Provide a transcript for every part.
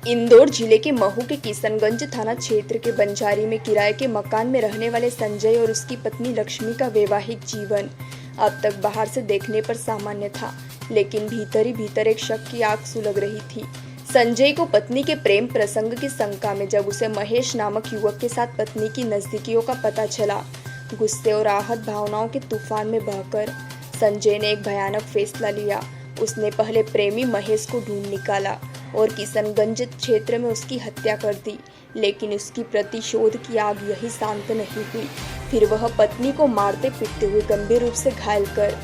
इंदौर जिले के महू के किशनगंज थाना क्षेत्र के बंजारी में किराए के मकान में रहने वाले संजय और उसकी पत्नी लक्ष्मी का वैवाहिक जीवन अब तक बाहर से देखने पर सामान्य था, लेकिन भीतर ही भीतर एक शक की आग सुलग रही थी। संजय को पत्नी के प्रेम प्रसंग की शंका में जब उसे महेश नामक युवक के साथ पत्नी की नजदीकियों का पता चला, गुस्से और आहत भावनाओं के तूफान में बहकर संजय ने एक भयानक फैसला लिया। उसने पहले प्रेमी महेश को ढूंढ निकाला और किशनगंज क्षेत्र में उसकी हत्या कर दी, लेकिन उसकी प्रतिशोध की आग यही शांत नहीं हुई। फिर वह पत्नी को मारते पीटते हुए गंभीर रूप से घायल कर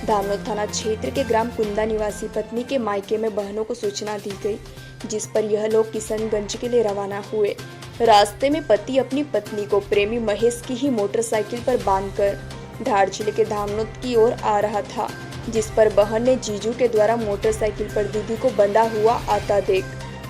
धामनोद थाना क्षेत्र के ग्राम कुंदा निवासी पत्नी के मायके में बहनों को सूचना दी गई, जिस पर यह लोग किशनगंज के लिए रवाना हुए। रास्ते में पति अपनी पत्नी को प्रेमी महेश की ही मोटरसाइकिल पर बांधकर धार जिले के धामनोद की ओर आ रहा था, जिस पर बहन ने जीजू के द्वारा मोटरसाइकिल पर दीदी को बंधा हुआ आता देख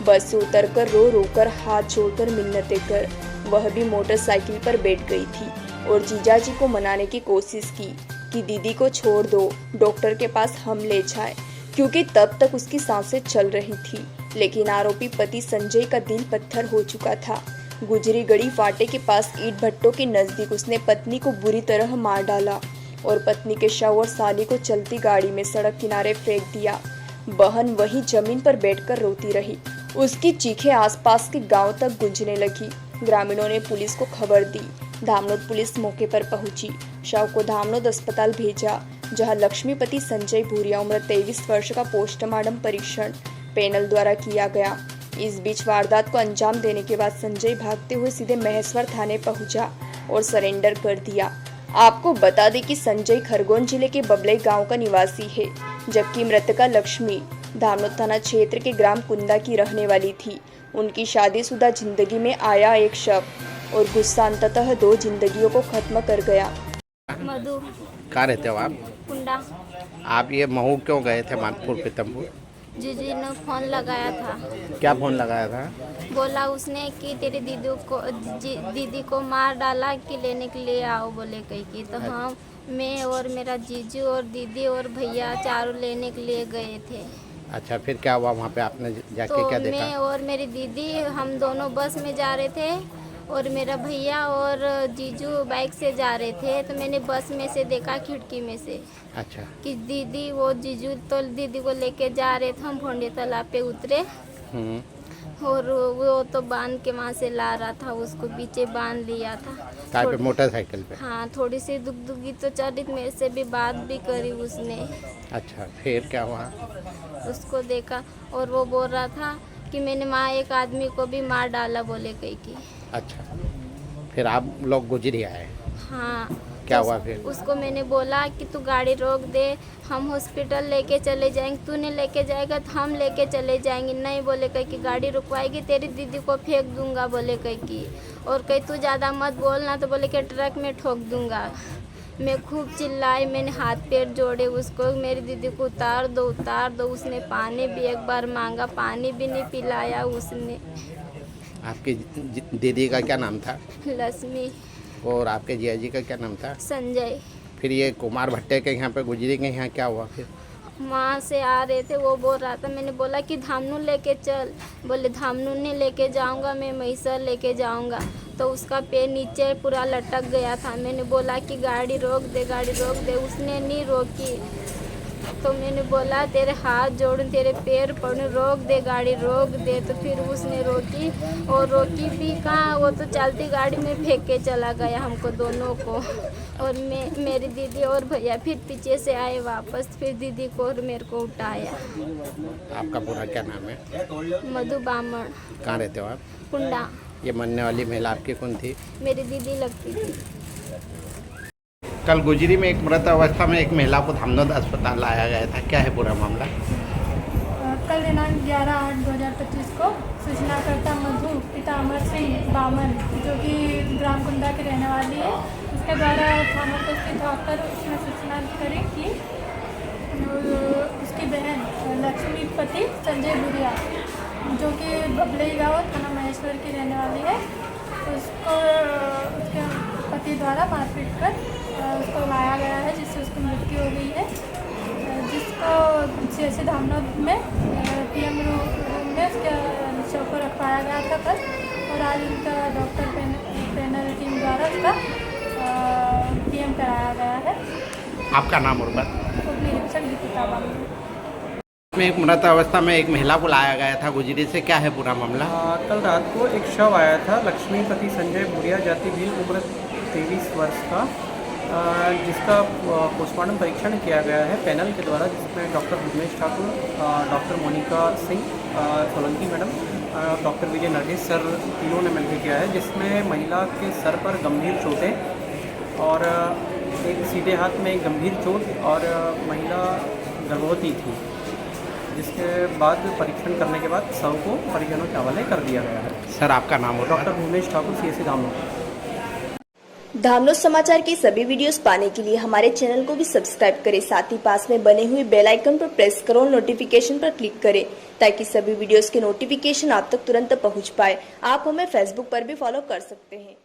बस से उतरकर रो रोकर हाथ जोड़कर मिन्नतें कर वह भी मोटरसाइकिल पर बैठ गई थी और जीजाजी को मनाने की कोशिश की कि दीदी को छोड़ दो, डॉक्टर के पास हम ले जाएं, क्योंकि तब तक उसकी सांसें चल रही थी। लेकिन आरोपी पति संजय का दिल पत्थर हो चुका था। गुजरी गड़ी फाटे के पास ईंट भट्टों के नजदीक उसने पत्नी को बुरी तरह मार डाला और पत्नी के शव और साली को चलती गाड़ी में सड़क किनारे फेंक दिया। बहन वही जमीन पर बैठकर रोती रही। उसकी चीखें आसपास के गांव तक गूंजने लगी। ग्रामीणों ने पुलिस को खबर दी। धामनोद पुलिस मौके पर पहुंची, शव को धामनोद अस्पताल भेजा, जहां लक्ष्मीपति संजय भूरिया उम्र 23 वर्ष का पोस्टमार्टम परीक्षण पैनल द्वारा किया गया। इस बीच वारदात को अंजाम देने के बाद संजय भागते हुए सीधे महेश्वर थाने पहुंचा और सरेंडर कर दिया। आपको बता दें कि संजय खरगोन जिले के बबलई गांव का निवासी है, जबकि मृतका लक्ष्मी धामनोद थाना क्षेत्र के ग्राम कुंदा की रहने वाली थी। उनकी शादीशुदा जिंदगी में आया एक शव और गुस्सा अंततः 2 जिंदगियों को खत्म कर गया। मधु। कहाँ रहते हो आप? कुंडा। आप ये महू क्यों गए थे मानपुर पीतमपुर? जीजी ने फोन लगाया था। क्या फोन लगाया था? बोला उसने कि तेरी दीदी को मार डाला कि लेने के लिए आओ बोले कहीं की। तो हम मैं और मेरा जीजू और दीदी और भैया चारों लेने के लिए गए थे। अच्छा, फिर क्या हुआ वहाँ पे? आपने जाके तो क्या देखा? मैं और मेरी दीदी हम दोनों बस में जा रहे थे और मेरा भैया और जीजू बाइक से जा रहे थे। तो मैंने बस में से देखा खिड़की में से अच्छा कि दीदी वो जीजू तो दीदी को लेके जा रहे थे। हम भोंडे तालाब पे उतरे और वो तो बांध के वहाँ से ला रहा था, उसको पीछे बांध लिया था पे मोटरसाइकिल पे। हाँ, थोड़ी सी दुखी तो चढ़ी, मेरे से भी बात भी करी उसने। अच्छा, फिर क्या हुआ? उसको देखा और वो बोल रहा था कि मैंने वहाँ एक आदमी को भी मार डाला बोले कहीं की। अच्छा, फिर आप लोग गुजरी आए? हाँ। क्या तो हुआ फिर? उसको मैंने बोला कि तू गाड़ी रोक दे, हम हॉस्पिटल लेके चले जाएंगे, तूने लेके जाएगा तो हम लेके चले जाएंगे। नहीं बोले कहीं कि गाड़ी रुकवाएगी तेरी दीदी को फेंक दूंगा बोले कहीं की, और कहीं तू ज़्यादा मत बोलना तो बोले कि ट्रक में ठोक दूंगा। मैं खूब चिल्लाई, मैंने हाथ पैर जोड़े उसको, मेरी दीदी को उतार दो उतार दो। उसने पानी भी एक बार मांगा, पानी भी नहीं पिलाया उसने। आपकी दीदी का क्या नाम था? लक्ष्मी। और आपके जिया जी का क्या नाम था? संजय। फिर ये कुमार भट्टे के यहाँ पे गुजरी के यहाँ क्या हुआ फिर? वहाँ से आ रहे थे, वो बोल रहा था, मैंने बोला कि धामनू लेके चल, बोले धामनू नहीं लेके जाऊँगा, मैं महिसर लेके जाऊँगा। तो उसका पैर नीचे पूरा लटक गया था। मैंने बोला कि गाड़ी रोक दे गाड़ी रोक दे, उसने नहीं रोकी। तो मैंने बोला तेरे हाथ जोड़ूं तेरे पैर पड़ूं, रोक दे गाड़ी रोक दे। तो फिर उसने रोकी और रोकी भी कहाँ, वो तो चलती गाड़ी में फेंक के चला गया हमको दोनों को। और मेरी दीदी और भैया फिर पीछे से आए वापस, फिर दीदी को और मेरे को उठाया। आपका पूरा क्या नाम है? मधु बामण। कहाँ रहते हो आप? कुंडा। ये मरने वाली महिला आपकी कौन थी? मेरी दीदी लगती थी। कल गुजरी में एक मृत अवस्था में एक महिला को धामनोद अस्पताल लाया गया था, क्या है पूरा मामला? कल दिनांक 11/8/2025 को सूचनाकर्ता मधु पिता अमर सिंह बामन, जो कि ग्राम कुंदा की रहने वाली है, उसके द्वारा थाना उपस्थित होकर उसने सूचना करी कि उसकी बहन लक्ष्मीपति संजय भूरिया, जो कि बबलई गाँव थाना महेश्वर की रहने वाली है, उसको उसके पति द्वारा मारपीट कर उसको लाया गया है, जिससे उसकी मृत्यु हो गई है। जिसको CHC धामनोद में PM रूम में उसके शव को गया था कल, और आज उनका डॉक्टर पैनल टीम द्वारा उसका पीएम कराया गया है। आपका नाम और बात? उप निरीक्षक दीपिका बाबू। में एक मृत अवस्था में एक महिला को लाया गया था गुजरी से, क्या है पूरा मामला? कल रात को एक शव आया था लक्ष्मीपति संजय भूरिया, जाति भील, उम्र 23 वर्ष का, जिसका पोस्टमार्टम परीक्षण किया गया है पैनल के द्वारा, जिसमें doctor Bhumesh Thakur, doctor Monika Singh Solanki madam, doctor Vijay Nargis sir, तीनों ने मिलकर किया है, जिसमें महिला के सर पर गंभीर चोटें और एक सीधे हाथ में एक गंभीर चोट और महिला गर्भवती थी, जिसके बाद परीक्षण करने के बाद शव को परिजनों के हवाले कर दिया गया है। सर आपका नाम और डॉक्टर भूमेश ठाकुर, CSC धामनोद। धामनोद समाचार के सभी वीडियोस पाने के लिए हमारे चैनल को भी सब्सक्राइब करें, साथ ही पास में बने हुए बेल आइकन पर प्रेस करो और नोटिफिकेशन पर क्लिक करें, ताकि सभी वीडियोस के नोटिफिकेशन आप तक तुरंत पहुंच पाए। आप हमें फेसबुक पर भी फॉलो कर सकते हैं।